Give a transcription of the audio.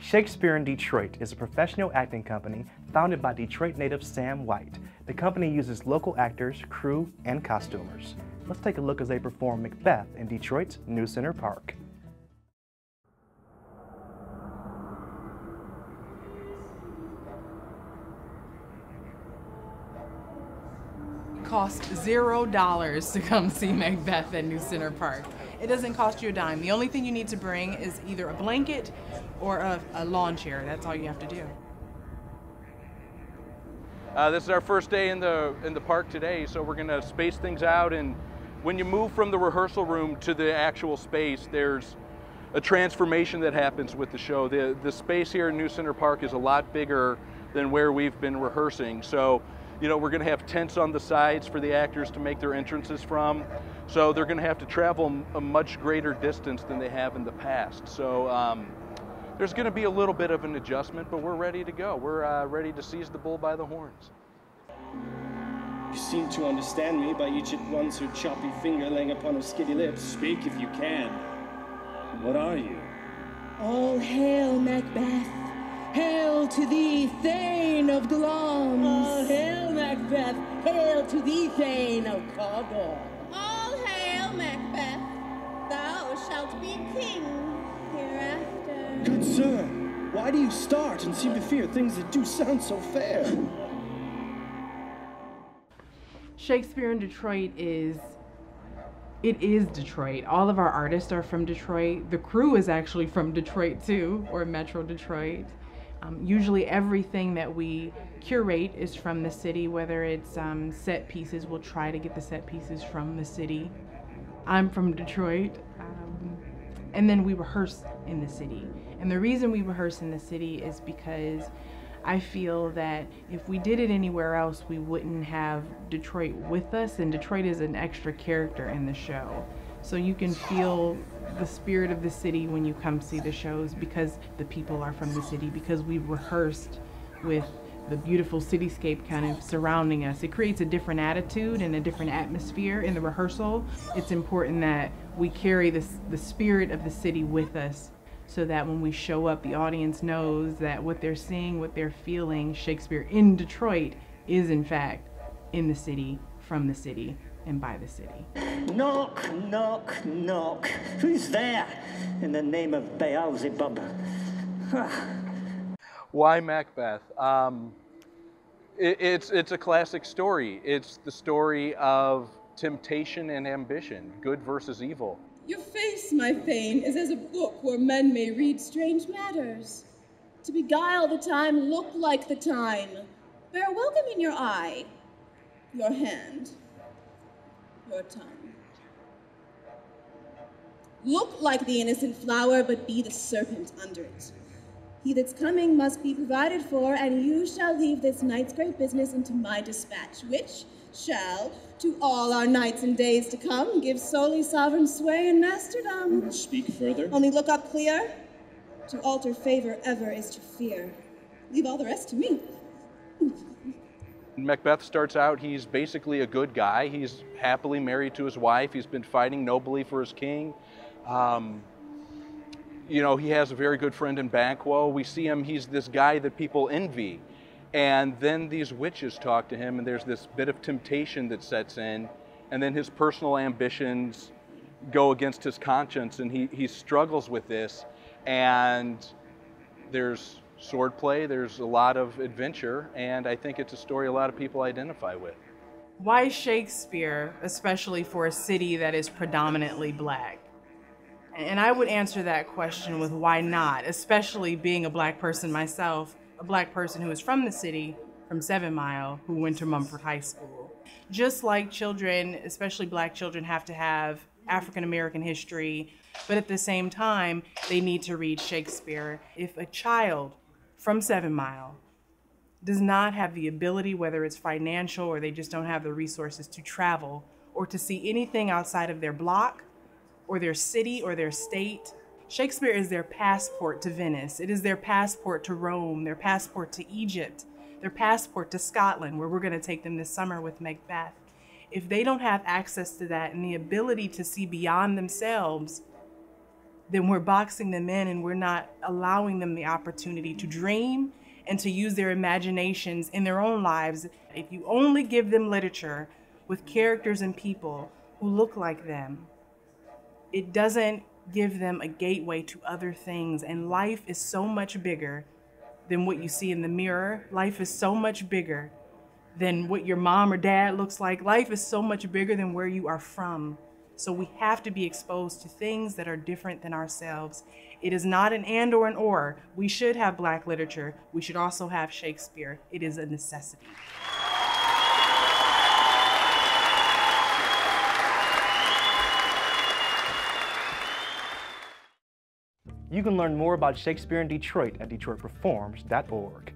Shakespeare in Detroit is a professional acting company founded by Detroit native Sam White. The company uses local actors, crew, and costumers. Let's take a look as they perform Macbeth in Detroit's New Center Park. Cost $0 to come see Macbeth at New Center Park. It doesn't cost you a dime. The only thing you need to bring is either a blanket or a lawn chair. That's all you have to do. This is our first day in the park today, so we're going to space things out. And when you move from the rehearsal room to the actual space, there's a transformation that happens with the show. The space here in New Center Park is a lot bigger than where we've been rehearsing. So, you know, we're going to have tents on the sides for the actors to make their entrances from. So they're going to have to travel a much greater distance than they have in the past. So there's going to be a little bit of an adjustment, but we're ready to go. We're ready to seize the bull by the horns. You seem to understand me by each at once her choppy finger laying upon her skitty lips. Speak if you can. What are you? All hail, Macbeth. Hail to thee, Thane of Glamis. All hail, Macbeth. Hail to thee, Thane of Cawdor. All hail, Macbeth. Thou shalt be king hereafter. Good sir, why do you start and seem to fear things that do sound so fair? Shakespeare in Detroit is Detroit. All of our artists are from Detroit. The crew is actually from Detroit too, or Metro Detroit. Usually everything that we curate is from the city, whether it's set pieces. We'll try to get the set pieces from the city. I'm from Detroit. And then we rehearse in the city. And the reason we rehearse in the city is because I feel that if we did it anywhere else, we wouldn't have Detroit with us, and Detroit is an extra character in the show. So you can feel the spirit of the city when you come see the shows because the people are from the city, because we've rehearsed with the beautiful cityscape kind of surrounding us. It creates a different attitude and a different atmosphere in the rehearsal. It's important that we carry the spirit of the city with us so that when we show up, the audience knows that what they're seeing, what they're feeling, Shakespeare in Detroit is in fact in the city, from the city, and by the city. Knock, knock, knock. Who's there? In the name of Beelzebub. Why Macbeth? It's a classic story. It's the story of temptation and ambition, good versus evil. Your face, my Thane, is as a book where men may read strange matters. To beguile the time, look like the time. Bear welcome in your eye, your hand, your tongue. Look like the innocent flower, but be the serpent under it. He that's coming must be provided for, and you shall leave this night's great business into my dispatch, which shall, to all our nights and days to come, give solely sovereign sway and masterdom. Speak further. Only look up clear. To alter favor ever is to fear. Leave all the rest to me. Macbeth starts out, he's basically a good guy. He's happily married to his wife. He's been fighting nobly for his king. You know, he has a very good friend in Banquo. We see him, he's this guy that people envy. And then these witches talk to him, and there's this bit of temptation that sets in, and then his personal ambitions go against his conscience, and he struggles with this. And there's swordplay, there's a lot of adventure, and I think it's a story a lot of people identify with. Why Shakespeare, especially for a city that is predominantly Black? And I would answer that question with why not, especially being a Black person myself, a Black person who is from the city, from 7 Mile, who went to Mumford High School. Just like children, especially Black children, have to have African American history, but at the same time, they need to read Shakespeare. If a child from 7 Mile does not have the ability, whether it's financial or they just don't have the resources to travel or to see anything outside of their block or their city or their state, Shakespeare is their passport to Venice. It is their passport to Rome, their passport to Egypt, their passport to Scotland, where we're going to take them this summer with Macbeth. If they don't have access to that and the ability to see beyond themselves, then we're boxing them in and we're not allowing them the opportunity to dream and to use their imaginations in their own lives. If you only give them literature with characters and people who look like them, it doesn't give them a gateway to other things. And life is so much bigger than what you see in the mirror. Life is so much bigger than what your mom or dad looks like. Life is so much bigger than where you are from. So we have to be exposed to things that are different than ourselves. It is not an and or an or. We should have Black literature. We should also have Shakespeare. It is a necessity. You can learn more about Shakespeare in Detroit at DetroitPerforms.org.